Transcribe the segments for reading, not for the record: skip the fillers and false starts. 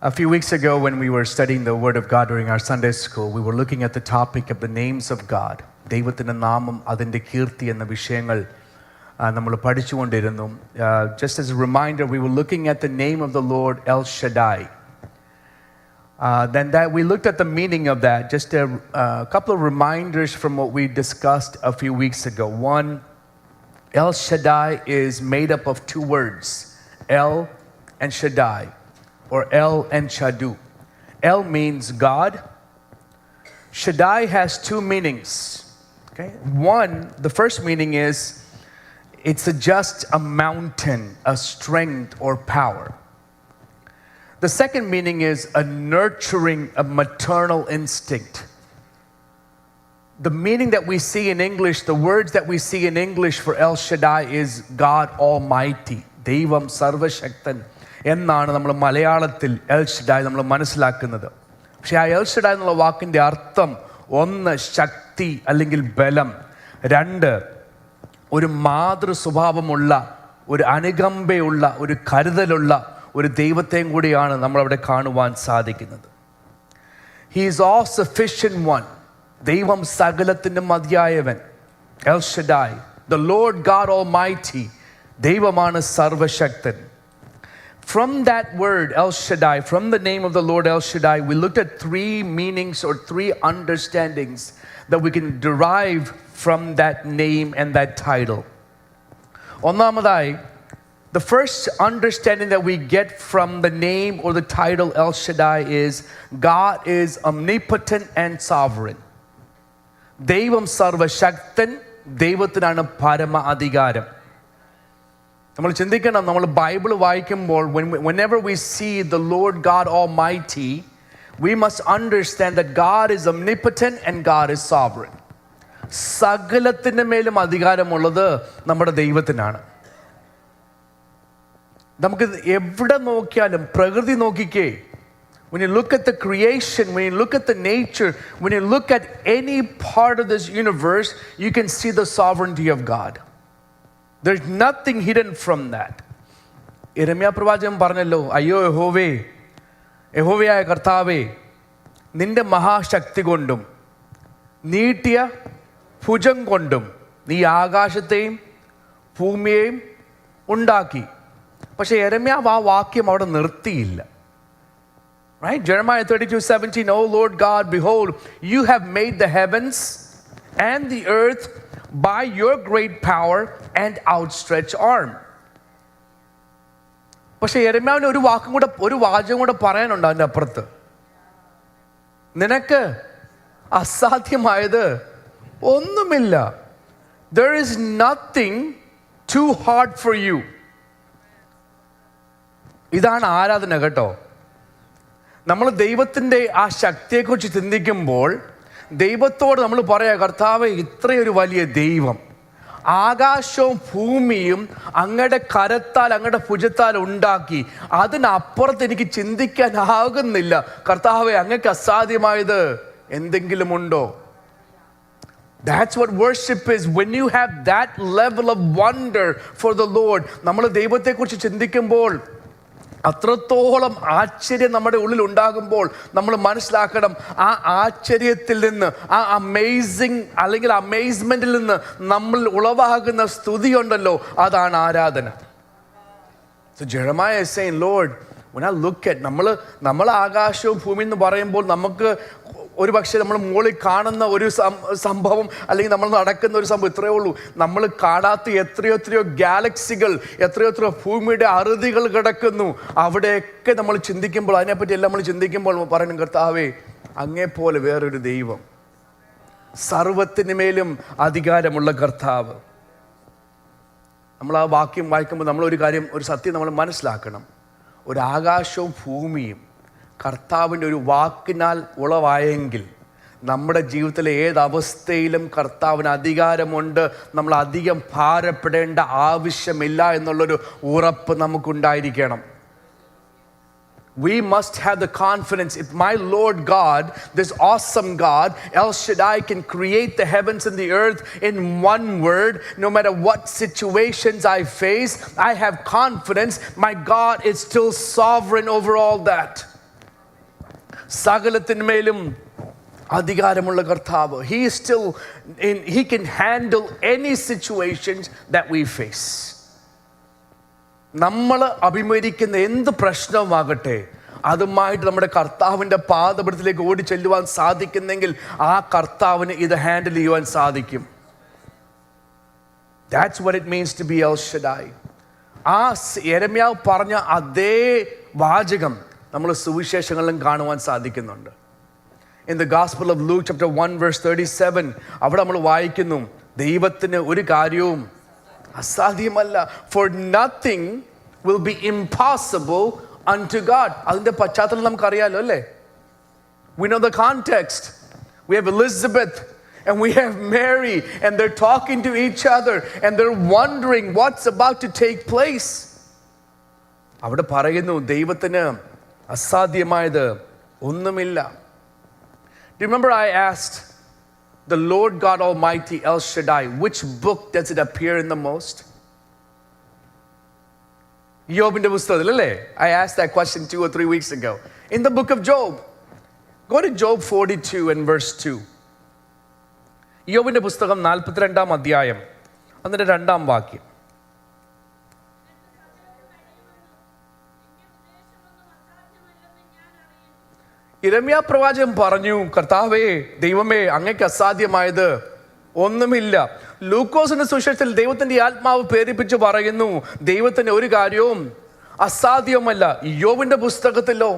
A few weeks ago, when we were studying the Word of God during our Sunday school, we were looking at the topic of the names of God. ദൈവത്തിൻ്റെ നാമം അതിൻ്റെ കീർത്തി എന്ന വിഷയങ്ങൾ നമ്മൾ പഠിച്ചുകൊണ്ടിരുന്നു. Just as a reminder, we were looking at the name of the Lord, El Shaddai. Then we looked at the meaning of that. Just a couple of reminders from what we discussed a few weeks ago. One, El Shaddai is made up of two words, El and Shaddai, or El and Shadu. El means God. Shaddai has two meanings. Okay? One, the first meaning is it's just a mountain, a strength or power. The second meaning is a nurturing, a maternal instinct. The meaning that we see in English, the words that we see in English for El Shaddai is God Almighty. Devam Sarvashaktan. എന്നാണ് നമ്മൾ മലയാളത്തിൽ L ഷഡായ് നമ്മൾ മനസ്സിലാക്കുന്നത്. പക്ഷേ ആ L ഷഡായ് എന്നുള്ള വാക്കിൻ്റെ അർത്ഥം ഒന്ന് ശക്തി അല്ലെങ്കിൽ ബലം, രണ്ട് ഒരു മാതൃ സ്വഭാവമുള്ള, ഒരു അനുകമ്പയുള്ള, ഒരു കരുതലുള്ള ഒരു ദൈവത്തെയും കൂടിയാണ് നമ്മളവിടെ കാണുവാൻ സാധിക്കുന്നത്. He is all sufficient one. ദൈവം സകലത്തിൻ്റെ മതിയായവൻ. El Shaddai, the Lord God Almighty, ദൈവമാണ് സർവശക്തൻ. From that word, El Shaddai, from the name of the Lord El Shaddai, we looked at three meanings or three understandings that we can derive from that name and that title. ഒന്നാമതായി, the first understanding that we get from the name or the title El Shaddai is God is omnipotent and sovereign. ദൈവം സർവശക്തൻ, ദൈവത്തിനാണ് പരമ അധികാരം. നമ്മൾ ചിന്തിക്കണം, നമ്മൾ Bible വായിക്കുമ്പോൾ whenever we see the Lord God Almighty, we must understand that God is omnipotent and God is sovereign. സകലത്തിൻ്റെ മേലും അധികാരമുള്ളത് നമ്മുടെ ദൈവത്തിനാണ്. നമുക്ക് എവിടെ നോക്കിയാലും, പ്രകൃതി നോക്കിക്കേ, when you look at the creation, when you look at the nature, when you look at any part of this universe, you can see the sovereignty of God. There's nothing hidden from that. യിരെമ്യാ പ്രവാചകൻ പറഞ്ഞല്ലോ, അയ്യോ യഹോവേ, യഹോവയായ കർത്താവേ, നിന്റെ മഹാശക്തി കൊണ്ടും നീട്ടിയ ഭുജം കൊണ്ടും നീ ആകാശത്തെയും ഭൂമിയെയും ഉണ്ടാക്കി. പക്ഷെ യിരെമ്യാവ് ആ വാക്യം അവിടെ നിർത്തിയില്ല. Right? Jeremiah 32:17, O Lord God, behold, you have made the heavens and the earth by your great power and outstretched arm. പക്ഷെ യിരെമ്യാവിന് ഒരു വാചകം കൂടെ പറയാനുണ്ട് അതിൻ്റെ അപ്പുറത്ത്. നിനക്ക് അസാധ്യമായത് ഒന്നുമില്ല. There is nothing too hard for you. ഇതാണ് ആരാധന കേട്ടോ. നമ്മൾ ദൈവത്തിൻ്റെ ആ ശക്തിയെക്കുറിച്ച് ചിന്തിക്കുമ്പോൾ ദൈവത്തോട് നമ്മൾ പറയാ, കർത്താവേ, ഇത്രയൊരു വലിയ ദൈവം, ആകാശവും ഭൂമിയും അങ്ങയുടെ കരത്താൽ, അങ്ങയുടെ ഭുജത്താൽ ഉണ്ടാക്കി, അതിനപ്പുറത്ത് എനിക്ക് ചിന്തിക്കാനാകുന്നില്ല. കർത്താവേ, അങ്ങക്ക് അസാധ്യമായത് എന്തെങ്കിലും ഉണ്ടോ? That's what worship is. When you have that level of wonder for the Lord, നമ്മൾ ദൈവത്തെക്കുറിച്ച് ചിന്തിക്കുമ്പോൾ അത്രത്തോളം ആശ്ചര്യം നമ്മുടെ ഉള്ളിൽ ഉണ്ടാകുമ്പോൾ നമ്മൾ മനസ്സിലാക്കണം, ആ ആശ്ചര്യത്തിൽ നിന്ന്, ആ അമേസിങ് അല്ലെങ്കിൽ അമേസ്മെന്റിൽ നിന്ന് നമ്മൾ ഉളവാകുന്ന സ്തുതിയുണ്ടല്ലോ, അതാണ് ആരാധന. So Jeremiah is saying, Lord, when I look at നമ്മൾ ആകാശവും ഭൂമി എന്ന് പറയുമ്പോൾ നമുക്ക് ഒരു പക്ഷേ നമ്മൾ മുകളിൽ കാണുന്ന ഒരു സംഭവം അല്ലെങ്കിൽ നമ്മൾ നടക്കുന്ന ഒരു സംഭവം ഇത്രയേ ഉള്ളൂ. നമ്മൾ കാണാത്ത എത്രയോ ഗാലക്സികൾ, എത്രയോ ഭൂമിയുടെ അറുതികൾ കിടക്കുന്നു. അവിടെയൊക്കെ നമ്മൾ ചിന്തിക്കുമ്പോൾ, അതിനെപ്പറ്റി എല്ലാം നമ്മൾ ചിന്തിക്കുമ്പോൾ പറയണം, കർത്താവേ, അങ്ങേപ്പോലെ വേറൊരു ദൈവം, സർവത്തിന് മേലും അധികാരമുള്ള കർത്താവ്. നമ്മൾ ആ വാക്യം വായിക്കുമ്പോൾ നമ്മളൊരു കാര്യം, ഒരു സത്യം നമ്മൾ മനസ്സിലാക്കണം. ഒരു ആകാശവും ഭൂമിയും കർത്താവിൻ്റെ ഒരു വാക്കിനാൽ ഉളവായെങ്കിൽ നമ്മുടെ ജീവിതത്തിലെ ഏതവസ്ഥയിലും കർത്താവിന് അധികാരമുണ്ട്, നമ്മൾ അധികം ഭാരപ്പെടേണ്ട ആവശ്യമില്ല എന്നുള്ളൊരു ഉറപ്പ് നമുക്കുണ്ടായിരിക്കണം. We must have the confidence, if my Lord God, this awesome God, El Shaddai, can create the heavens and the earth in one word, no matter what situations I face, I have confidence my God is still sovereign over all that. സകലത്തിന്മേലും അധികാരമുള്ള കർത്താവ്. He can handle any situations that we face. നമ്മൾ അഭിമുഖീകരിക്കുന്ന എന്ത് പ്രശ്നവുമാകട്ടെ, അതുമായിട്ട് നമ്മുടെ കർത്താവിൻ്റെ പാദപീഠത്തിലേക്ക് ഓടി ചെല്ലുവാൻ സാധിക്കുന്നെങ്കിൽ ആ കർത്താവിന് ഇത് ഹാൻഡിൽ ചെയ്യുവാൻ സാധിക്കും. That's what it means to be El Shaddai. ആ യെരമ്യാവ് പറഞ്ഞ അതേ വാചകം നമ്മൾ സുവിശേഷങ്ങളിലും കാണുവാൻ സാധിക്കുന്നുണ്ട്. In the Gospel of Luke chapter 1 verse 37, അവിടെ നമ്മൾ വായിക്കുന്നു, ദൈവത്തിന് ഒരു കാര്യവും അസാധ്യമല്ല. For nothing will be impossible unto God. അതിൻ്റെ പശ്ചാത്തലം നമുക്കറിയാലോ അല്ലേ? We know the context. We have Elizabeth and we have Mary, and they're talking to each other and they're wondering what's about to take place. അവിടെ പറയുന്നു, ദൈവത്തിന് അസാധ്യമായത് ഒന്നുമില്ല. Do you remember I asked the Lord God Almighty, El Shaddai, which book does it appear in the most? യോബിന്റെ പുസ്തകത്തിൽ അല്ലേ? I asked that question 2 or 3 weeks ago. In the book of Job. Go to Job 42 and verse 2. യോബിന്റെ പുസ്തകം 42-ാം അധ്യായം അതിന്റെ 2-ാം വാക്യം. യിരെമ്യാ പ്രവാചകൻ പറഞ്ഞു, കർത്താവേ, ദൈവമേ, അങ്ങയ്ക്ക് അസാധ്യമായത് ഒന്നുമില്ല. ലൂക്കോസിന്റെ സുവിശേഷത്തിൽ ദൈവത്തിന്റെ ആത്മാവ് പ്രേരിപ്പിച്ച് പറയുന്നു, ദൈവത്തിന് ഒരു കാര്യവും അസാധ്യമല്ല. യോബിന്റെ പുസ്തകത്തിലോ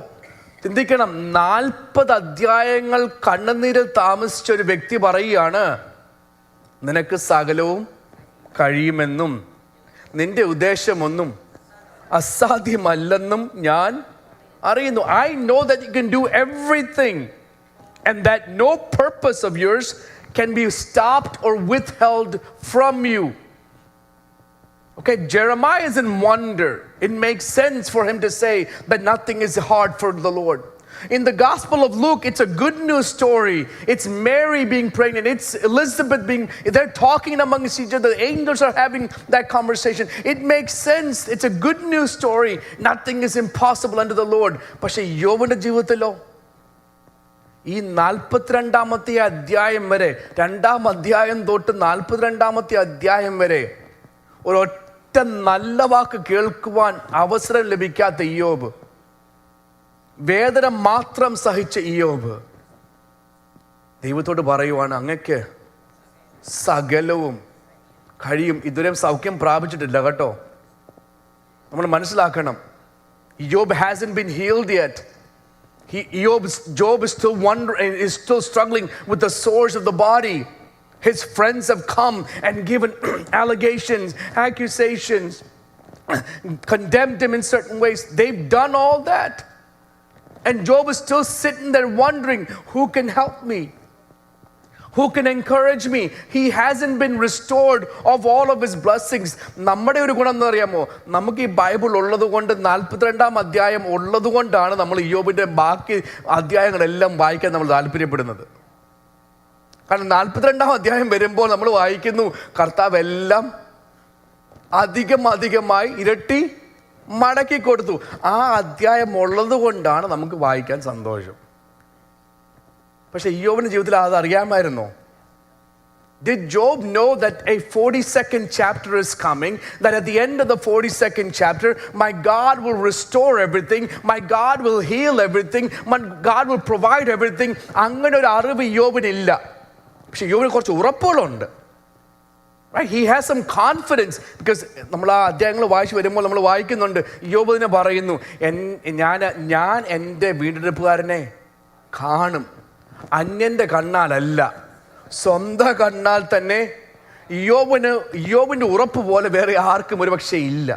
ചിന്തിക്കണം, 40 അധ്യായങ്ങൾ കണ്ണുനീരിൽ താമസിച്ച ഒരു വ്യക്തി പറയുകയാണ്, നിനക്ക് സകലവും കഴിയുമെന്നും നിന്റെ ഉദ്ദേശമൊന്നും അസാധ്യമല്ലെന്നും ഞാൻ അറിയുന്നു. I know that you can do everything and that no purpose of yours can be stopped or withheld from you. Okay, Jeremiah is in wonder. It makes sense for him to say that nothing is hard for the Lord. In the Gospel of Luke, it's a good news story. It's Mary being pregnant. It's Elizabeth they're talking amongst each other. The angels are having that conversation. It makes sense. It's a good news story. Nothing is impossible unto the Lord. പക്ഷേ യോബിന്റെ ജീവിതത്തിലോ ഈ 42-ാമത്തെ അധ്യായം വരെ, 2-ാം അധ്യായം തൊട്ട് 42-ാമത്തെ അധ്യായം വരെ ഒരൊറ്റ നല്ല വാക്ക് കേൾക്കുവാൻ അവസരം ലഭിക്കാത്ത ഇയ്യോബ്, വേദന മാത്രം സഹിച്ച ഇയ്യോബ് ദൈവത്തോട് പറയുവാണ്, അങ്ങക്ക് സകലവും കഴിയും. ഇതുവരെയും സൗഖ്യം പ്രാപിച്ചിട്ടില്ല കേട്ടോ. നമ്മൾ മനസ്സിലാക്കണം, Job hasn't been healed yet. Job is still struggling with the sores of the body. His friends have come and given allegations, accusations, condemned him in certain ways. They've done all that. And Job is still sitting there wondering, who can help me? Who can encourage me? He hasn't been restored of all of his blessings. നമ്മുടെ ഒരു ഗുണം എന്ന് അറിയാമോ, നമുക്ക് ഈ Bible ഉള്ളത് കൊണ്ട്, 42-ാം അധ്യായം ഉള്ളത് കൊണ്ടാണ് നമ്മൾ യോബിന്റെ ബാക്കി അധ്യായങ്ങളെല്ലാം വായിക്കാൻ നമ്മൾ താല്പര്യപ്പെടുന്നത്. കാരണം 42-ാം അധ്യായം വരുമ്പോൾ നമ്മൾ വായിക്കുന്നു, കർത്താവ് എല്ലാം അധികമായി ഇരട്ടി മടക്കി കൊടുത്തു. ആ അധ്യായം ഉള്ളത് കൊണ്ടാണ് നമുക്ക് വായിക്കാൻ സന്തോഷം. പക്ഷെ യോബിന്റെ ജീവിതത്തിൽ അത് അറിയാമായിരുന്നോ? Did Job know that a 42nd chapter is coming? That at the end of the 42nd chapter, my God will restore everything, my God will heal everything, my God will provide everything. അങ്ങനെ ഒരു അറിവ് യോബിനില്ല. പക്ഷെ യോബിന് കുറച്ച് ഉറപ്പുകളുണ്ട്. Right? He has some confidence because നമ്മൾ ആ അധ്യായങ്ങൾ വായിച്ചു വരുമ്പോൾ നമ്മൾ വായിക്കുന്നുണ്ട്, യോബ് തന്നെ പറയുന്നു, ഞാൻ എൻ്റെ വീണ്ടെടുപ്പുകാരനെ കാണും, അന്യൻ്റെ കണ്ണാലല്ല, സ്വന്തം കണ്ണാൽ തന്നെ. യോബിൻ്റെ ഉറപ്പ് പോലെ വേറെ ആർക്കും ഒരു പക്ഷേ ഇല്ല.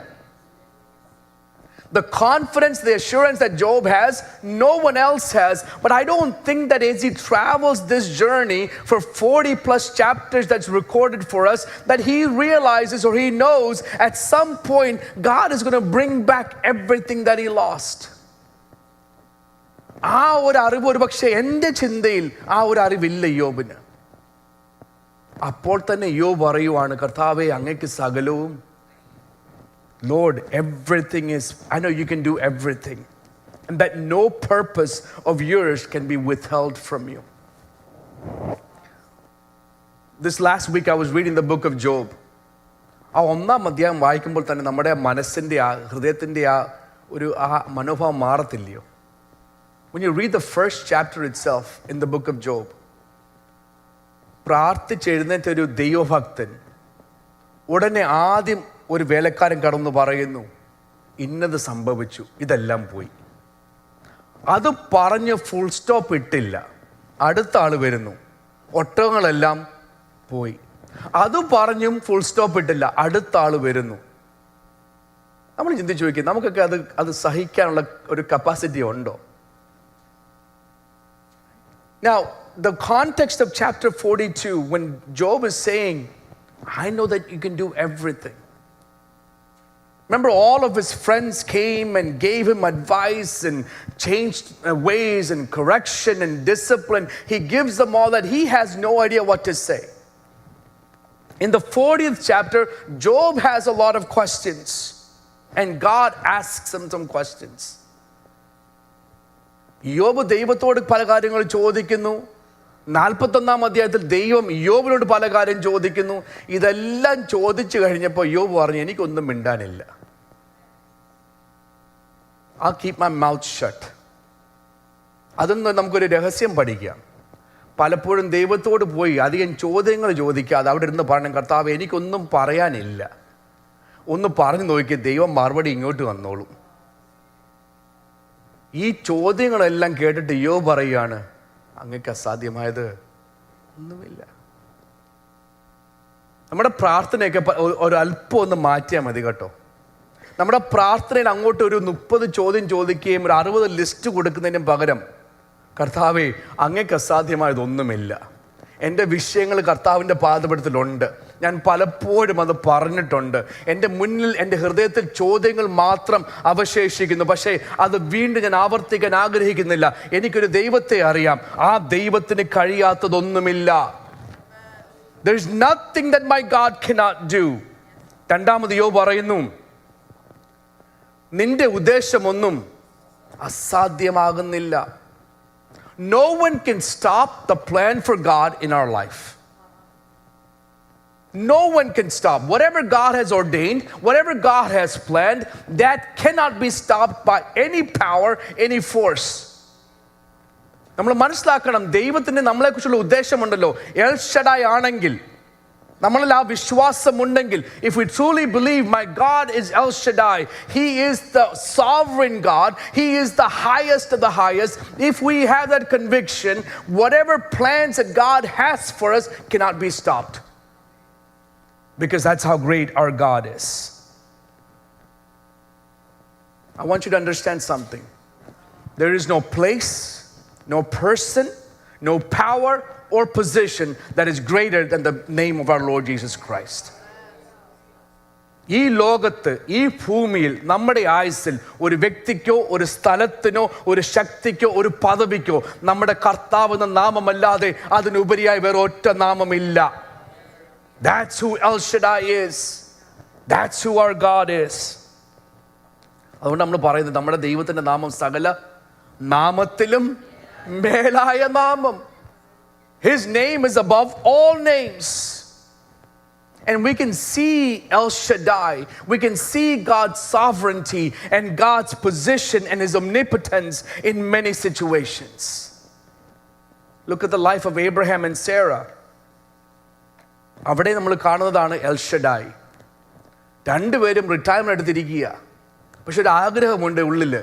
The confidence, the assurance that Job has, no one else has. But I don't think that as he travels this journey for 40 plus chapters that's recorded for us, that he realizes or he knows at some point God is going to bring back everything that he lost. ആ ഒരു അറിവ് ഒരു പക്ഷേ എൻ്റെ ചിന്തയിൽ ആ ഒരു അറിവില്ല യോബിന്. അപ്പോൾ തന്നെ യോബ് പറയുവാണ്, കർത്താവേ, അങ്ങയ്ക്ക് സകലവും, Lord, everything is, I know you can do everything. and that no purpose of yours can be withheld from you. This last week I was reading the book of Job. ആ ഒന്നാം അധ്യായം വായിക്കുമ്പോൾ തന്നെ നമ്മുടെ മനസ്സിൻ്റെ ഹൃദയത്തിൻ്റെ ഒരു മനോഭാവം മാറത്തില്ലയോ? When you read the first chapter itself in the book of Job, പ്രാർത്ഥിച്ചെഴുന്നേറ്റ ഒരു ദൈവഭക്തൻ ഉടനെ ആദ്യം ഒരു വേലക്കാരൻ കടന്നു പറയുന്നു, ഇന്നത് സംഭവിച്ചു, ഇതെല്ലാം പോയി. അത് പറഞ്ഞ് ഫുൾ സ്റ്റോപ്പ് ഇട്ടില്ല. അടുത്ത ആൾ വരുന്നു, ഒട്ടകങ്ങളെല്ലാം പോയി. അത് പറഞ്ഞും ഫുൾ സ്റ്റോപ്പ് ഇട്ടില്ല. അടുത്ത ആൾ വരുന്നു. നമ്മൾ ചിന്തിച്ചു നോക്കി, നമുക്കൊക്കെ അത് സഹിക്കാനുള്ള ഒരു കപ്പാസിറ്റി ഉണ്ടോ? Now, the context of chapter 42, when Job is saying, I know that you can do everything. Remember, all of his friends came and gave him advice and changed ways and correction and discipline. He gives them all that. He has no idea what to say. In the 40th chapter, Job has a lot of questions, and God asks him some questions. യോബ് ദൈവത്തോട് പല കാര്യങ്ങൾ ചോദിക്കുന്നു. 41-ാം അധ്യായത്തിൽ ദൈവം യോബിനോട് പല കാര്യം ചോദിക്കുന്നു. ഇതെല്ലാം ചോദിച്ചു കഴിഞ്ഞപ്പോൾ യോബ് പറഞ്ഞു, എനിക്കൊന്നും മിണ്ടാനില്ല. I'll keep my mouth shut. അതൊന്നും നമുക്കൊരു രഹസ്യം പഠിക്കാം. പലപ്പോഴും ദൈവത്തോട് പോയി അധികം ചോദ്യങ്ങൾ ചോദിക്കാതെ അവിടെ ഇരുന്ന് പറഞ്ഞു, കർത്താവ് എനിക്കൊന്നും പറയാനില്ല, ഒന്ന് പറഞ്ഞു നോക്കി, ദൈവം മറുപടി ഇങ്ങോട്ട് വന്നോളും. ഈ ചോദ്യങ്ങളെല്ലാം കേട്ടിട്ട് യോബ് പറയുകയാണ്, അങ്ങക്ക് അസാധ്യമായത് ഒന്നുമില്ല. നമ്മുടെ പ്രാർത്ഥനയൊക്കെ ഒരല്പം ഒന്ന് മാറ്റിയാൽ മതി കേട്ടോ. നമ്മുടെ പ്രാർത്ഥനയിൽ അങ്ങോട്ട് ഒരു 30 ചോദ്യം ചോദിക്കുകയും ഒരു 60 ലിസ്റ്റ് കൊടുക്കുന്നതിനും പകരം, കർത്താവേ അങ്ങക്ക് അസാധ്യമായതൊന്നുമില്ല, എൻ്റെ വിഷയങ്ങൾ കർത്താവിൻ്റെ പാദപീഠത്തിലുണ്ട്, ഞാൻ പലപ്പോഴും അത് പറഞ്ഞിട്ടുണ്ട്, എൻ്റെ മുന്നിൽ എൻ്റെ ഹൃദയത്തിൽ ചോദ്യങ്ങൾ മാത്രം അവശേഷിക്കുന്നു, പക്ഷേ അത് വീണ്ടും ഞാൻ ആവർത്തിക്കാൻ ആഗ്രഹിക്കുന്നില്ല. എനിക്കൊരു ദൈവത്തെ അറിയാം, ആ ദൈവത്തിന് കഴിയാത്തതൊന്നുമില്ല. There is nothing that my God cannot do. രണ്ടാമത് യോബ് പറയുന്നു, നിന്റെ ഉദ്ദേശമൊന്നും അസാധ്യമാകുന്നില്ല. No one can stop the plan for God in our life. No one can stop. Whatever God has ordained, whatever God has planned, that cannot be stopped by any power, any force. നമ്മൾ മനസ്സിലാക്കണം, ദൈവത്തിന് നമ്മളെക്കുറിച്ചുള്ള ഉദ്ദേശമുണ്ടല്ലോ. L ഷഡായ് ആണെങ്കിൽ, നമ്മളിൽ ആ വിശ്വാസമുണ്ടെങ്കിൽ, if we truly believe my God is El Shaddai, He is the sovereign God, He is the highest of the highest, if we have that conviction, whatever plans that God has for us cannot be stopped. Because that's how great our God is. I want you to understand something. There is no place, no person, no power or position that is greater than the name of our Lord Jesus Christ. ഈ ലോകത്ത്, ഈ ഭൂമിയിൽ, നമ്മുടെ ആയുസ്സിൽ ഒരു വ്യക്തിക്കോ ഒരു സ്ഥലത്തിനോ ഒരു ശക്തിക്കോ ഒരു പദവിക്കോ നമ്മുടെ കർത്താവ് എന്ന നാമമല്ലാതെ അതിനുപരിയായി വേറെ ഒറ്റ നാമമില്ല. That's who El Shaddai is. That's who our God is. അതുകൊണ്ട് നമ്മൾ പറയുന്നത്, നമ്മുടെ ദൈവത്തിൻ്റെ നാമം സകല നാമത്തിലും മേലായ നാമം. His name is above all names. And we can see El Shaddai. We can see God's sovereignty and God's position and His omnipotence in many situations. Look at the life of Abraham and Sarah. അവിടെ നമ്മൾ കാണുന്നതാണ് L ഷഡായ്. രണ്ടുപേരും retirement എടുത്തിരിക്കുക. പക്ഷെ ഒരു ആഗ്രഹമുണ്ട് ഉള്ളിൽ,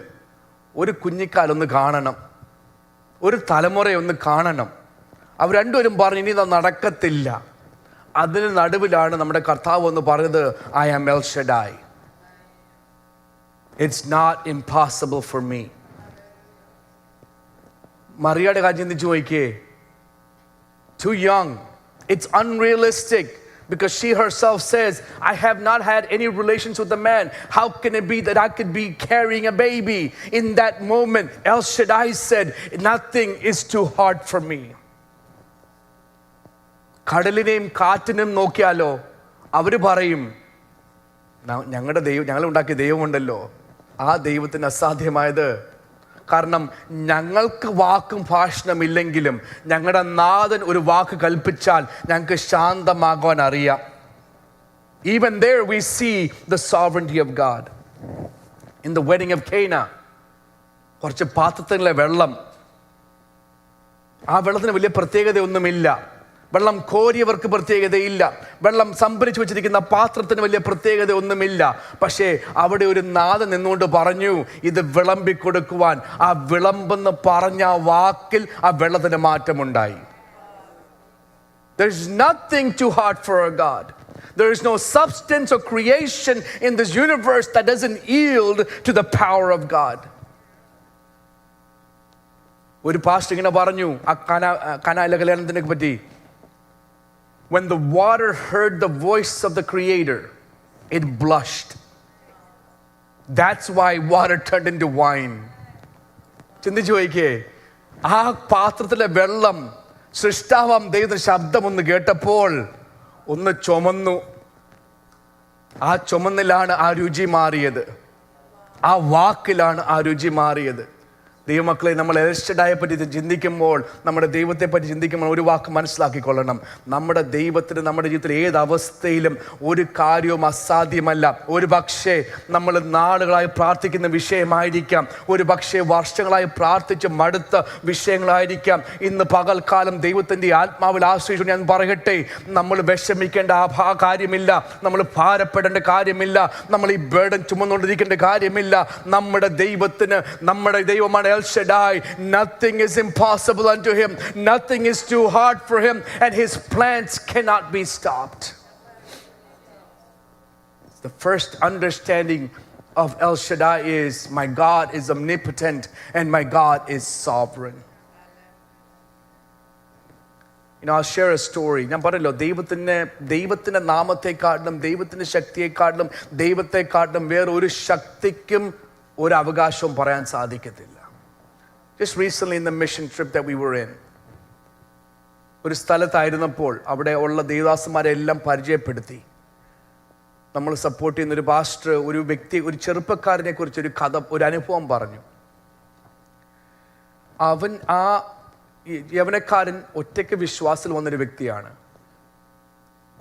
ഒരു കുഞ്ഞിക്കാലൊന്ന് കാണണം, ഒരു തലമുറയൊന്ന് കാണണം. അവർ രണ്ടുപേരും പറഞ്ഞു, ഇനി ഇത് നടക്കത്തില്ല. അതിന് നടുവിലാണ് നമ്മുടെ കർത്താവ് എന്ന് പറഞ്ഞത്, I am El Shaddai. It's not impossible for me. മറിയയുടെ കാര്യം ചിന്തിച്ചു നോക്കിയേ. Too young. It's unrealistic, because she herself says, I have not had any relations with a man. How can it be that I could be carrying a baby? In that moment, El Shaddai said, nothing is too hard for me. കടലിനെയും കാറ്റിനും നോക്കിയാലോ അവർ പറയും, ഞങ്ങളുടെ ദൈവം, ഞങ്ങളുണ്ടാക്കിയ ദൈവമുണ്ടല്ലോ, ആ ദൈവത്തിന് അസാധ്യമായത് കാരണം ഞങ്ങൾക്ക് വാക്കും ഭാഷണമില്ലെങ്കിലും ഞങ്ങളുടെ നാഥൻ ഒരു വാക്ക് കൽപ്പിച്ചാൽ ഞങ്ങൾക്ക് ശാന്തമാകാൻ അറിയാം. Even there we see the sovereignty of God. In the wedding of Cana, കുറച്ച് പാത്രത്തിലെ വെള്ളം, ആ വെള്ളത്തിന് വലിയ പ്രത്യേകതയൊന്നുമില്ല. വെള്ളം കോരിയവർക്ക് പ്രത്യേകതയില്ല. വെള്ളം സംഭരിച്ചു വെച്ചിരിക്കുന്ന പാത്രത്തിന് വലിയ പ്രത്യേകത ഒന്നുമില്ല. പക്ഷേ അവിടെ ഒരു നാഥൻ നിന്നുകൊണ്ട് പറഞ്ഞു, ഇത് വിളമ്പിക്കൊടുക്കുവാൻ. ആ വിളമ്പെന്ന് പറഞ്ഞ ആ വാക്കിൽ ആ വെള്ളത്തിന് മാറ്റമുണ്ടായി. There is nothing too hard for our God. There is no substance or creation in this universe that doesn't yield to the power of God. ഒരു പാസ്റ്റർ ഇങ്ങനെ പറഞ്ഞു ആ കനായിലെ കല്യാണത്തിനെ പറ്റി. When the water heard the voice of the Creator, it blushed. That's why water turned into wine. ചിന്തിച്ചു നോക്കിയേ, ആ പാത്രത്തിലെ വെള്ളം സൃഷ്ടാവാം ദൈവത്തിന്റെ ശബ്ദം ഒന്ന് കേട്ടപ്പോൾ ഒന്ന് ചുമന്നു. ആ ചുമന്നിലാണ് ആ രുചി മാറിയത്. ആ വാക്കിലാണ് ആ രുചി മാറിയത്. ദൈവമക്കളെ, നമ്മൾ എൽ ഷഡായെ പറ്റി ചിന്തിക്കുമ്പോൾ, നമ്മുടെ ദൈവത്തെ പറ്റി ചിന്തിക്കുമ്പോൾ ഒരു വാക്ക് മനസ്സിലാക്കിക്കൊള്ളണം. നമ്മുടെ ദൈവത്തിന് നമ്മുടെ ജീവിതത്തിൽ ഏത് അവസ്ഥയിലും ഒരു കാര്യവും അസാധ്യമല്ല. ഒരു പക്ഷേ നമ്മൾ നാളുകളായി പ്രാർത്ഥിക്കുന്ന വിഷയമായിരിക്കാം, ഒരു പക്ഷേ വർഷങ്ങളായി പ്രാർത്ഥിച്ച് മടുത്ത വിഷയങ്ങളായിരിക്കാം. ഇന്ന് പകൽക്കാലം ദൈവത്തിൻ്റെ ആത്മാവിൽ ആശ്രയിച്ചു ഞാൻ പറയട്ടെ, നമ്മൾ വിഷമിക്കേണ്ട ആ കാര്യമില്ല, നമ്മൾ ഭാരപ്പെടേണ്ട കാര്യമില്ല, നമ്മൾ ഈ ബേർഡൻ ചുമന്നുകൊണ്ടിരിക്കേണ്ട കാര്യമില്ല. നമ്മുടെ ദൈവത്തിന്, നമ്മുടെ ദൈവമാണ് El Shaddai. Nothing is impossible unto him. Nothing is too hard for him, and his plans cannot be stopped. The first understanding of El Shaddai is my God is omnipotent and my God is sovereign. I'll share a story. ഞാൻ പറയല്ലോ, ദൈവത്തിന്റെ നാമത്തെക്കാട്ടിലും ദൈവത്തിന്റെ ശക്തിയെക്കാട്ടിലും ദൈവത്തെക്കാട്ടിലും വേറൊരു ശക്തിക്കും ഒരു അവകാശവും പറയാൻ സാധിക്കത്തില്ല. Just recently in the mission trip that we were in, ഒരു സ്ഥലത്തായിരുന്നപ്പോൾ അവിടെ ഉള്ള ദേവദാസന്മാരെ എല്ലാം പരിചയപ്പെടുത്തി. നമ്മൾ സപ്പോർട്ട് ചെയ്യുന്ന ഒരു പാസ്റ്റർ ഒരു വ്യക്തി, ഒരു ചെറുപ്പക്കാരനെ കുറിച്ച് ഒരു കഥ, ഒരു അനുഭവം പറഞ്ഞു. ആ യവനക്കാരൻ ഒറ്റയ്ക്ക് വിശ്വാസത്തിൽ വന്നൊരു വ്യക്തിയാണ്.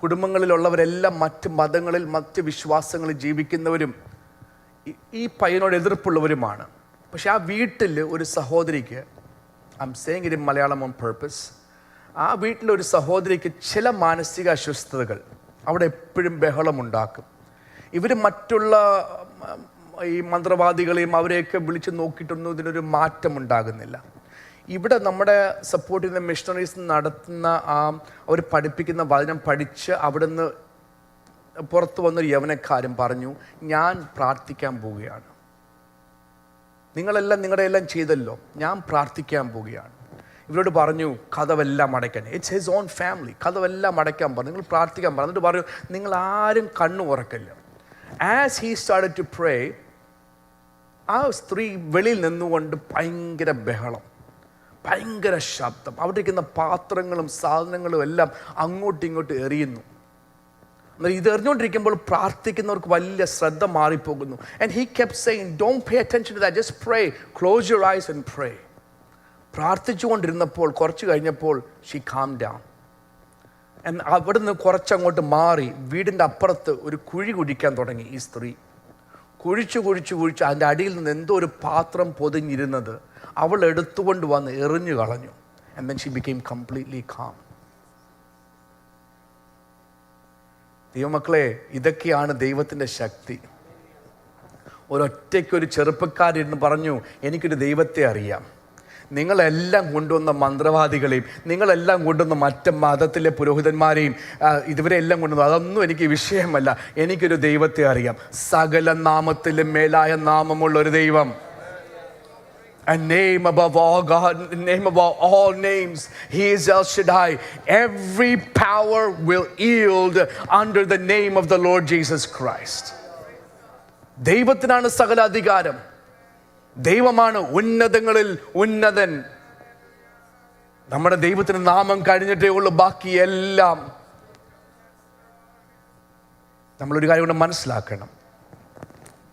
കുടുംബങ്ങളിലുള്ളവരെല്ലാം മറ്റ് മതങ്ങളിൽ മറ്റ് വിശ്വാസങ്ങളിൽ ജീവിക്കുന്നവരും ഈ പയ്യനോട് എതിർപ്പുള്ളവരുമാണ്. പക്ഷെ ആ വീട്ടിൽ ഒരു സഹോദരിക്ക്, I M saying it in Malayalam on purpose, ആ വീട്ടിലൊരു സഹോദരിക്ക് ചില മാനസിക അസ്വസ്ഥതകൾ, അവിടെ എപ്പോഴും ബഹളമുണ്ടാക്കും. ഇവർ മറ്റുള്ള ഈ മന്ത്രവാദികളെയും അവരെയൊക്കെ വിളിച്ച് നോക്കിയിട്ടൊന്നും ഇതിനൊരു മാറ്റം ഉണ്ടാകുന്നില്ല. ഇവിടെ നമ്മുടെ സപ്പോർട്ട് ചെയ്യുന്ന മിഷണറീസ് നടത്തുന്ന അവർ പഠിപ്പിക്കുന്ന വചനം പഠിച്ച് അവിടെ നിന്ന് പുറത്തു വന്നൊരു യവനക്കാരൻ പറഞ്ഞു, ഞാൻ പ്രാർത്ഥിക്കാൻ പോവുകയാണ്. നിങ്ങളെല്ലാം നിങ്ങളുടെ എല്ലാം ചെയ്തല്ലോ, ഞാൻ പ്രാർത്ഥിക്കാൻ പോവുകയാണ്. ഇവരോട് പറഞ്ഞു കഥവെല്ലാം അടയ്ക്കാൻ. It's his own family. കഥവെല്ലാം അടയ്ക്കാൻ പറഞ്ഞു, നിങ്ങൾ പ്രാർത്ഥിക്കാൻ പറഞ്ഞു. എന്നിട്ട് പറഞ്ഞു, നിങ്ങൾ ആരും കണ്ണു ഉറക്കില്ല. As he started to pray, ആ സ്ത്രീ വെളിയിൽ നിന്നുകൊണ്ട് ഭയങ്കര ബഹളം, ഭയങ്കര ശബ്ദം, അവിടെ ഇരിക്കുന്ന പാത്രങ്ങളും സാധനങ്ങളും എല്ലാം അങ്ങോട്ടും ഇങ്ങോട്ടും എറിയുന്നു. എന്നാൽ ഇത് എറിഞ്ഞുകൊണ്ടിരിക്കുമ്പോൾ പ്രാർത്ഥിക്കുന്നവർക്ക് വലിയ ശ്രദ്ധ മാറിപ്പോകുന്നു. And he kept saying, don't pay attention to that, just pray, close your eyes and pray. പ്രാർത്ഥിച്ചുകൊണ്ടിരുന്നപ്പോൾ കുറച്ച് കഴിഞ്ഞപ്പോൾ ഷീ കാം ഡൗൺ. അവിടുന്ന് കുറച്ചങ്ങോട്ട് മാറി വീടിൻ്റെ അപ്പുറത്ത് ഒരു കുഴി കുഴിക്കാൻ തുടങ്ങി ഈ സ്ത്രീ. കുഴിച്ചു അതിൻ്റെ അടിയിൽ നിന്ന് എന്തോ ഒരു പാത്രം പൊതിഞ്ഞിരുന്നത് അവൾ എടുത്തുകൊണ്ട് വന്ന് എറിഞ്ഞു കളഞ്ഞു. And then she became completely calm. ദൈവമക്കളെ, ഇതൊക്കെയാണ് ദൈവത്തിൻ്റെ ശക്തി. ഒരൊറ്റയ്ക്കൊരു ചെറുപ്പക്കാരിന്ന് പറഞ്ഞു, എനിക്കൊരു ദൈവത്തെ അറിയാം. നിങ്ങളെല്ലാം കൊണ്ടുവന്ന മന്ത്രവാദികളെയും നിങ്ങളെല്ലാം കൊണ്ടുവന്ന മറ്റ് മതത്തിലെ പുരോഹിതന്മാരെയും ഇതുവരെ എല്ലാം കൊണ്ടുവന്നു, അതൊന്നും എനിക്ക് വിഷയമല്ല. എനിക്കൊരു ദൈവത്തെ അറിയാം. സകല നാമത്തിലും മേലായ നാമമുള്ള ഒരു ദൈവം. A name above all God, a name above all names. He is El Shaddai. Every power will yield under the name of the Lord Jesus Christ. ദൈവത്തിനാണ് സകല അധികാരം. ദൈവമാണ് ഉന്നതങ്ങളിൽ ഉന്നതൻ. നമ്മുടെ ദൈവത്തിന് നാമം കഴിഞ്ഞിട്ടേ ഉള്ളൂ ബാക്കിയെല്ലാം. നമ്മളൊരു കാര്യം കൊണ്ട് മനസ്സിലാക്കണം,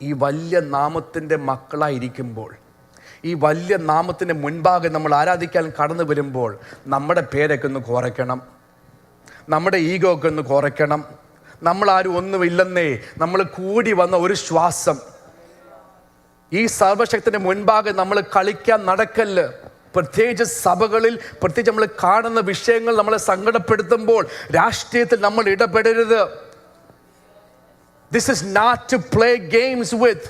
ഈ വലിയ നാമത്തിൻ്റെ മക്കളായിരിക്കുമ്പോൾ, ഈ വലിയ നാമത്തിൻ്റെ മുൻപാകെ നമ്മൾ ആരാധിക്കാൻ കടന്നു വരുമ്പോൾ നമ്മുടെ പേരൊക്കെ ഒന്ന് കുറയ്ക്കണം, നമ്മുടെ ഈഗോ ഒക്കെ ഒന്ന് കുറയ്ക്കണം. നമ്മളാരും ഒന്നുമില്ലെന്നേ, നമ്മൾ കൂടി വന്ന ഒരു ശ്വാസം. ഈ സർവശക്തിൻ്റെ മുൻപാകെ നമ്മൾ കളിക്കാൻ നടക്കല്ല്. പ്രത്യേകിച്ച് സഭകളിൽ, പ്രത്യേകിച്ച് നമ്മൾ കാണുന്ന വിഷയങ്ങൾ നമ്മളെ സങ്കടപ്പെടുത്തുമ്പോൾ രാഷ്ട്രീയത്തിൽ നമ്മൾ ഇടപെടരുത്. This is not to play games with.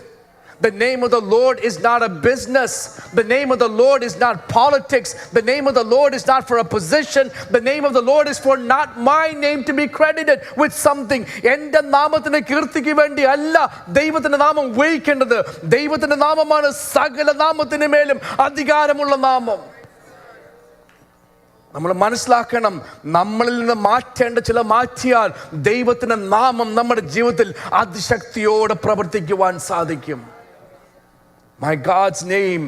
The name of the Lord is not a business. The name of the Lord is not politics. The name of the Lord is not for a position. The name of the Lord is for not my name to be credited with something. എൻ്റെ നാമത്തിൻ്റെ കീർത്തിക്ക് വേണ്ടി അല്ല ദൈവത്തിൻ്റെ നാമം ഉപയോഗിക്കേണ്ടത്. ദൈവത്തിൻ്റെ നാമമാണ് സകല നാമത്തിന് മേലും അധികാരമുള്ള നാമം. നമ്മൾ മനസ്സിലാക്കണം, നമ്മളിൽ നിന്ന് മാറ്റേണ്ട ചില മാറ്റിയാൽ ദൈവത്തിൻ്റെ നാമം നമ്മുടെ ജീവിതത്തിൽ അതിശക്തിയോടെ പ്രവർത്തിക്കുവാൻ സാധിക്കും. My God's name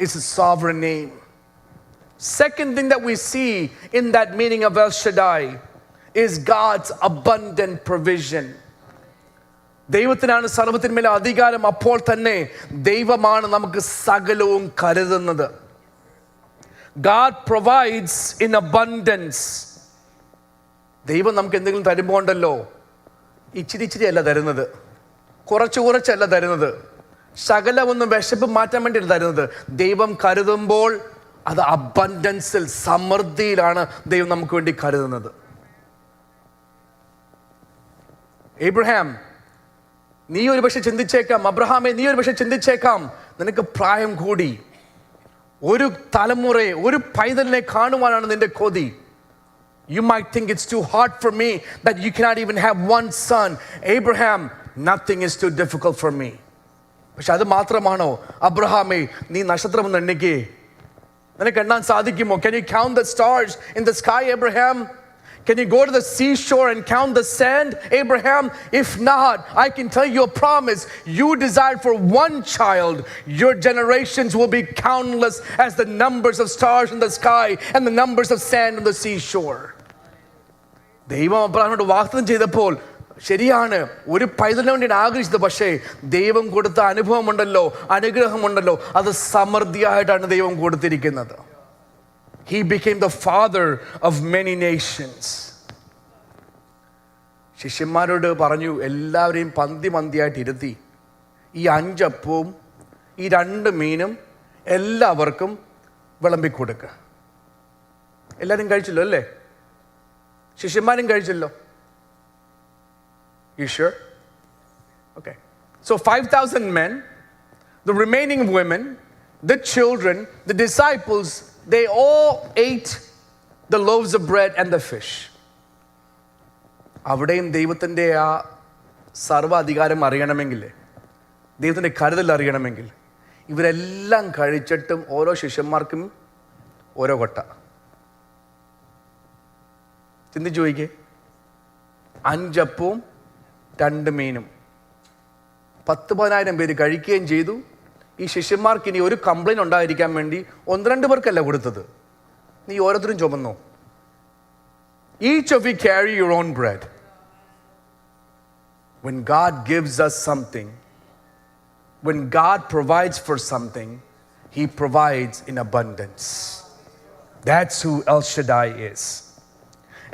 is a sovereign name. Second thing that we see in that meaning of El Shaddai is God's abundant provision. ദൈവത്തിനാണ് സർവ്വത്തിന്മേൽ അധികാരം. അപ്പോൾ തന്നെ ദൈവമാണ് നമുക്ക് സകലവും കരുതുന്നത്. God provides in abundance. ദൈവം നമുക്ക് എന്തെങ്കിലും തരുമ്പോൾ ഉണ്ടല്ലോ, ഇച്ചിരി ഇച്ചിരി അല്ല തരുന്നത്, കുറച്ചല്ല തരുന്നത്, ശകലമൊന്നും വിശപ്പ് മാറ്റാൻ വേണ്ടിയാണ് തരുന്നത്. ദൈവം കരുതുമ്പോൾ അത് അബണ്ടൻസിൽ, സമൃദ്ധിയിലാണ് ദൈവം നമുക്ക് വേണ്ടി കരുതുന്നത്. ഏബ്രഹാം, നീ ഒരു പക്ഷെ ചിന്തിച്ചേക്കാം, അബ്രഹാമെ നീ ഒരു പക്ഷെ ചിന്തിച്ചേക്കാം, നിനക്ക് പ്രായം കൂടി, ഒരു തലമുറയെ, ഒരു പൈതലിനെ കാണുവാനാണ് നിന്റെ കൊതി. You might think it's too hard for me that you cannot even have one son. Abraham, nothing is too difficult for me. പക്ഷെ അത് മാത്രമാണോ? അബ്രഹാമേ, നീ നക്ഷത്രം ഒന്ന് എണ്ണിക്കേ, നിനക്ക് എണ്ണാൻ സാധിക്കുമോ? Can you count the stars in the sky, Abraham? Can you go to the seashore and count the sand, Abraham? If not, I can tell you a promise. You desire for one child, your generations will be countless as the numbers of stars in the sky and the numbers of sand on the seashore. ദൈവം അബ്രഹാമിനോട് വാഗ്ദത്തം ചെയ്തപ്പോൾ ശരിയാണ്, ഒരു പൈതലിന് വേണ്ടി ആഗ്രഹിച്ചത്. പക്ഷേ ദൈവം കൊടുത്ത അനുഭവമുണ്ടല്ലോ, അനുഗ്രഹമുണ്ടല്ലോ, അത് സമൃദ്ധിയായിട്ടാണ് ദൈവം കൊടുത്തിരിക്കുന്നത്. He became the father of many nations. ശിഷ്യന്മാരോട് പറഞ്ഞു, എല്ലാവരെയും പന്തിയായിട്ട് ഇരുത്തി ഈ 5 അപ്പവും ഈ 2 മീനും എല്ലാവർക്കും വിളമ്പിക്കൊടുക്കുക. എല്ലാവരും കഴിച്ചല്ലോ അല്ലേ? ശിഷ്യന്മാരും കഴിച്ചല്ലോ. You sure? Okay. So 5,000 men, the remaining women, the children, the disciples, they all ate the loaves of bread and the fish. അവിടെയും ദൈവത്തിൻ്റെ ആ സർവ്വ അധികാരം അറിയണമെങ്കിൽ, ദൈവത്തിൻ്റെ കരുതൽ അറിയണമെങ്കിൽ, ഇവരെല്ലാം കഴിച്ചിട്ടും ഓരോ ശിഷ്യന്മാർക്കും ഓരോ കൊട്ട. ചിന്തിച്ചു നോക്കിക്കേ, 5 അപ്പവും 2 മീനും 10,000 പേര് കഴിക്കുകയും ചെയ്തു. ഈ ശിഷ്യന്മാർക്ക് ഇനി ഒരു കംപ്ലൈൻറ്റ് ഉണ്ടായിരിക്കാൻ വേണ്ടി 1-2 പേർക്കല്ല കൊടുത്തത്, നീ ഓരോരുത്തരും ചുമന്നു. Each of you carry your own bread. When God gives us something, when God provides for something, He provides in abundance. That's who El Shaddai is.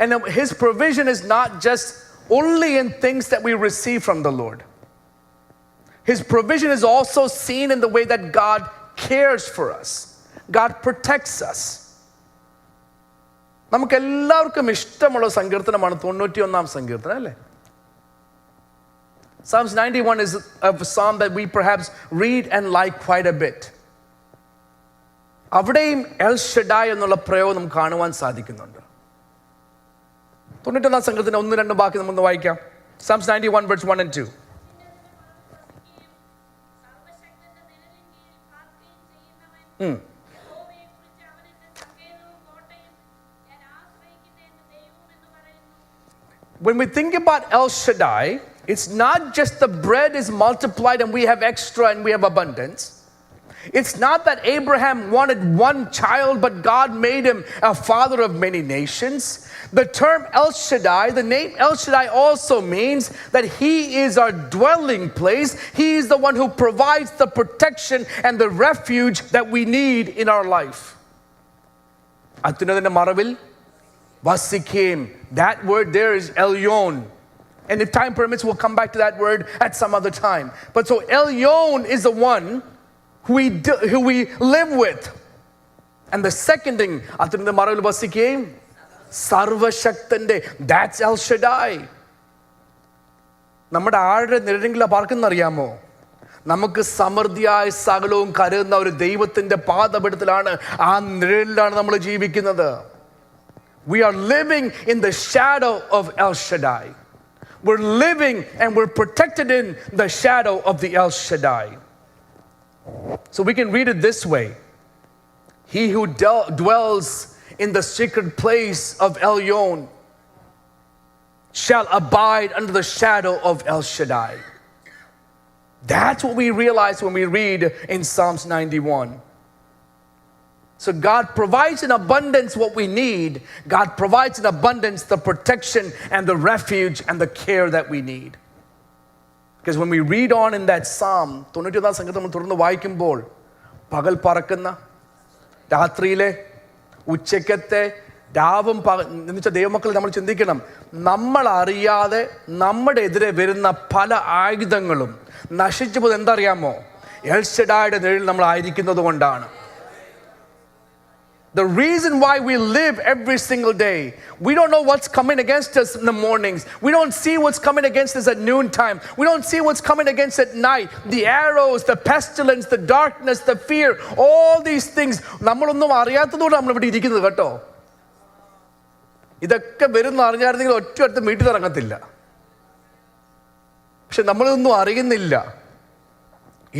And His provision is not just only in things that we receive from the Lord. His provision is also seen in the way that God cares for us. God protects us. നമുക്ക് എല്ലാവർക്കും ഇഷ്ടമുള്ള സങ്കീർത്തനമാണ് 91-ാം സങ്കീർത്തനം അല്ലേ? Psalms 91 is a psalm that we perhaps read and like quite a bit. അവിടെയും L ഷഡായ് എന്നുള്ള പ്രയോഗം നമുക്ക് കാണുവാൻ സാധിക്കുന്നുണ്ട്. 91-ാം സങ്കീർത്തനം 1-2 ബാക്കി നമുക്ക് വായിക്കാം. Psalms 91 verse 1 and 2. When we think about El Shaddai, it's not just the bread is multiplied and we have extra and we have abundance. It's not that Abraham wanted one child, but God made him a father of many nations. The term El Shaddai, the name El Shaddai also means that he is our dwelling place. He is the one who provides the protection and the refuge that we need in our life. Atunadina Maravil, Vasikim, that word there is Elyon. And if time permits, we'll come back to that word at some other time. But so Elyon is the one who we live with. And the second thing, Atunadina Maravil Vasikim, Sarva Shaktande, that's El Shaddai. നമ്മുടെ ആരുടെ നിഴലിൽ പാർക്കുന്നറിയാമോ? നമുക്ക് സമൃദ്ധിയായ സകലവും കരുതുന്ന ഒരു ദൈവത്തിന്റെ പാദപീഠത്തിലാണ്, ആ നിഴലിലാണ് നമ്മൾ ജീവിക്കുന്നത്. We are living in the shadow of El Shaddai. We're living and we're protected in the shadow of the El Shaddai. So we can read it this way. He who dwells in the secret place of Elyon shall abide under the shadow of El Shaddai. That's what we realize when we read in Psalms 91. So God provides in abundance what we need. God provides in abundance the protection and the refuge and the care that we need. Because when we read on in that Psalm, പകൽ പറക്കുന്ന രാത്രിയിലെ ഉച്ചക്കത്തെ രാവും എന്ന് വെച്ചാൽ ദൈവമക്കൾ നമ്മൾ ചിന്തിക്കണം, നമ്മൾ അറിയാതെ നമ്മുടെ എതിരെ വരുന്ന പല ആയുധങ്ങളും നശിച്ചു പോകുന്നത് എന്തറിയാമോ? എൽ ഷഡായിയുടെ നിഴലിൽ നമ്മൾ ആയിരിക്കുന്നത് കൊണ്ടാണ്. The reason why we live every single day, we don't know what's coming against us in the mornings. We don't see what's coming against us at noontime. We don't see what's coming against at night. The arrows, the pestilence, the darkness, the fear, all these things. നമ്മളൊന്നും അറിയാത്തതുകൊണ്ട് നമ്മൾ ഇവിടെ ഇരിക്കുന്നത് കേട്ടോ. ഇതൊക്കെ വരുന്ന അറിഞ്ഞായിരുന്നെങ്കിൽ ഒറ്റ അടുത്ത് വീട്ടിൽ ഇറങ്ങത്തില്ല. പക്ഷെ നമ്മളൊന്നും അറിയുന്നില്ല.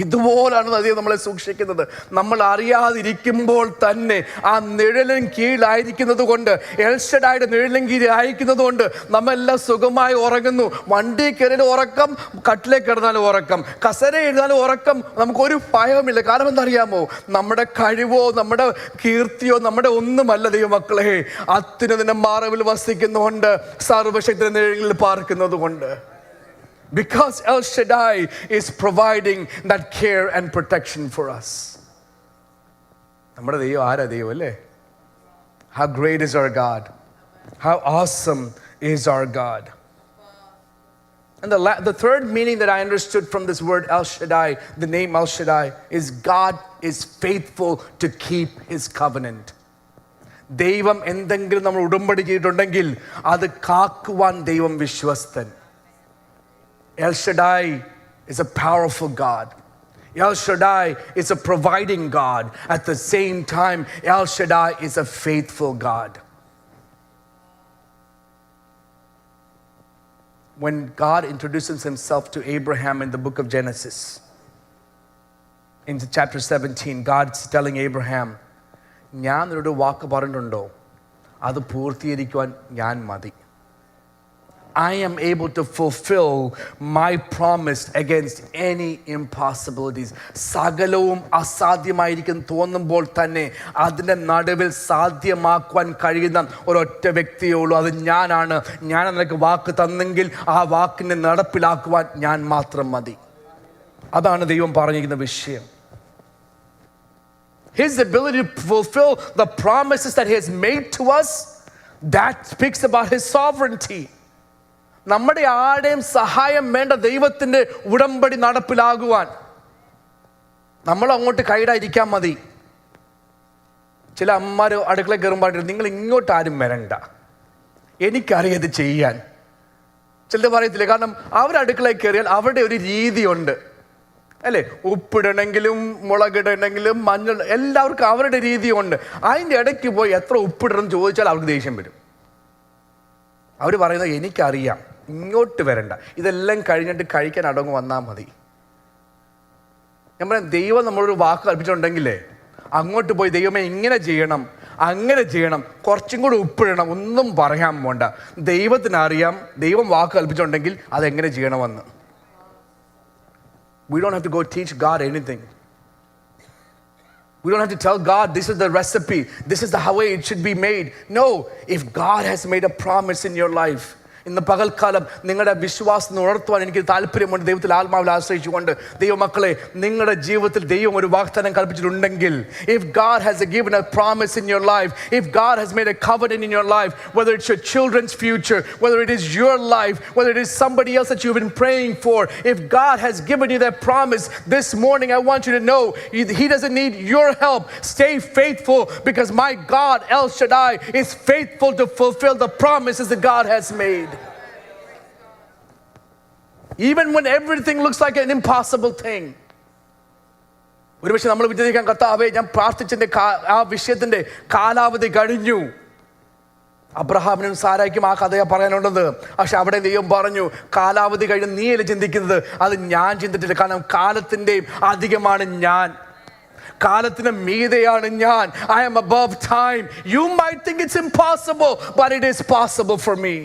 ഇതുപോലാണ് ദൈവം നമ്മളെ സൂക്ഷിക്കുന്നത്. നമ്മൾ അറിയാതിരിക്കുമ്പോൾ തന്നെ ആ നിഴലിൻ കീഴിലായിരിക്കുന്നത് കൊണ്ട്, എൽ ഷഡായിയുടെ നിഴലിൻ കീഴിലായിരിക്കുന്നത് കൊണ്ട് നമ്മെല്ലാം സുഖമായി ഉറങ്ങുന്നു. വണ്ടി കയറിയാലും ഉറക്കം, കട്ടിലേക്ക് കിടന്നാലും ഉറക്കം, കസര എഴുതാനും ഉറക്കം. നമുക്കൊരു ഭയമില്ല. കാരണം എന്തറിയാമോ? നമ്മുടെ കഴിവോ നമ്മുടെ കീർത്തിയോ നമ്മുടെ ഒന്നുമല്ല ദൈവമക്കളെ, അത്യുന്നതന്റെ മറവിൽ വസിക്കുന്നതുകൊണ്ട്, സർവശക്തന്റെ നിഴലിൽ പാർക്കുന്നത് കൊണ്ട്. Because El Shaddai is providing that care and protection for us. നമ്മുടെ ദൈവം ആരാ ദൈവം അല്ലേ? How great is our God. How awesome is our God. And the third meaning that I understood from this word El Shaddai, the name El Shaddai, is God is faithful to keep his covenant. ദൈവം എന്തെങ്കിലും നമ്മൾ ഉടമ്പടി ചെയ്തിട്ടുണ്ടെങ്കിൽ അത് കാക്കുവാൻ ദൈവം വിശ്വസ്തൻ. El Shaddai is a powerful God. El Shaddai is a providing God. At the same time, El Shaddai is a faithful God. When God introduces himself to Abraham in the book of Genesis, in chapter 17, God's telling Abraham, ഞാൻ നിന്നോട് വാക്ക് പറഞ്ഞിട്ടുണ്ടോ? അത് പൂർത്തീകരിക്കുവാൻ ഞാൻ മതി. I am able to fulfill my promise against any impossibilities. സകലവും അസാധ്യമായിരിക്കും തോന്നുമ്പോൾ തന്നെ അതിൻ്റെ നടുവിൽ സാധ്യമാക്കുവാൻ കഴിയുന്ന ഒരൊറ്റ വ്യക്തിയേ ഉള്ളൂ. അത് ഞാനാണ്. ഞാൻ നിനക്ക് വാക്ക് തന്നെങ്കിൽ ആ വാക്കിനെ നടപ്പിലാക്കുവാൻ ഞാൻ മാത്രം മതി. അതാണ് ദൈവം പറഞ്ഞിരിക്കുന്ന വിഷയം. His ability to fulfill the promises that he has made to us, that speaks about his sovereignty. നമ്മുടെ ആരുടെയും സഹായം വേണ്ട ദൈവത്തിൻ്റെ ഉടമ്പടി നടപ്പിലാകുവാൻ. നമ്മൾ അങ്ങോട്ട് കൈയിടാതിരിക്കാൻ മതി. ചില അമ്മമാർ അടുക്കള കയറുമ്പോൾ നിങ്ങൾ ഇങ്ങോട്ട് ആരും വരണ്ട, എനിക്കറിയത് ചെയ്യാൻ. ചിലത് പറയത്തില്ല. കാരണം അവർ അടുക്കളയിൽ കയറിയാൽ അവരുടെ ഒരു രീതിയുണ്ട് അല്ലേ? ഉപ്പിടണമെങ്കിലും മുളകിടണമെങ്കിലും മഞ്ഞൾ, എല്ലാവർക്കും അവരുടെ രീതിയുണ്ട്. അതിൻ്റെ ഇടയ്ക്ക് പോയി എത്ര ഉപ്പിടണം ചോദിച്ചാൽ അവർക്ക് ദേഷ്യം വരും. അവർ പറയുന്നത് എനിക്കറിയാം, ഇങ്ങോട്ട് വരണ്ട, ഇതെല്ലാം കഴിഞ്ഞിട്ട് കഴിക്കാൻ അടങ്ങ് വന്നാൽ മതി. ഞാൻ പറയാം, ദൈവം നമ്മളൊരു വാക്ക് കൽപ്പിച്ചിട്ടുണ്ടെങ്കിലേ അങ്ങോട്ട് പോയി ദൈവമേ ഇങ്ങനെ ചെയ്യണം അങ്ങനെ ചെയ്യണം, കുറച്ചും കൂടി ഉപ്പിടണം, ഒന്നും പറയാൻ പോണ്ട. ദൈവത്തിനറിയാം ദൈവം വാക്ക് കൽപ്പിച്ചിട്ടുണ്ടെങ്കിൽ അതെങ്ങനെ ചെയ്യണമെന്ന്. We don't have to go teach God anything. We don't have to tell God, this is the recipe, this is the way it should be made. No, if God has made a promise in your life, ഇന്ന് പകൽക്കാലം നിങ്ങളുടെ വിശ്വാസം ഉണർത്തുവാൻ എനിക്ക് താല്പര്യമുണ്ട്. ദൈവത്തിൽ ആത്മാവിൽ ആശ്രയിച്ചുകൊണ്ട് ദൈവമക്കളെ, നിങ്ങളുടെ ജീവിതത്തിൽ ദൈവം ഒരു വാഗ്ദാനം കൽപ്പിച്ചിട്ടുണ്ടെങ്കിൽ, if God has given a promise in your life, if God has made a covenant in your life, whether it's your children's future, whether it is your life, whether it is somebody else that you've been praying for, if God has given you that promise this morning, I want you to know He doesn't need your help. Stay faithful, because my God El Shaddai is faithful to fulfill the promises that God has made. Even when everything looks like an impossible thing. ഒരുപക്ഷെ നമ്മൾ വിചാരിക്കാൻ, കർത്താവേ, ഞാൻ പ്രാർത്ഥിച്ചതിന്റെ ആ വിഷയത്തിന്റെ കാലാവധി കഴിഞ്ഞു. അബ്രഹാമിനും സാരായ്ക്കും ആ കഥയാ പറയാനുള്ളത്. പക്ഷെ അവിടെ ദൈവം പറഞ്ഞു, കാലാവധി കഴിഞ്ഞ് നീയല്ലേ ചിന്തിക്കുന്നത്, അത് ഞാൻ ചിന്തിച്ചില്ല. കാരണം കാലത്തിൻ്റെയും അധികമാണ് ഞാൻ, കാലത്തിന് മീതെയാണ് ഞാൻ. I am above time. You might think it's impossible, but it is possible for me.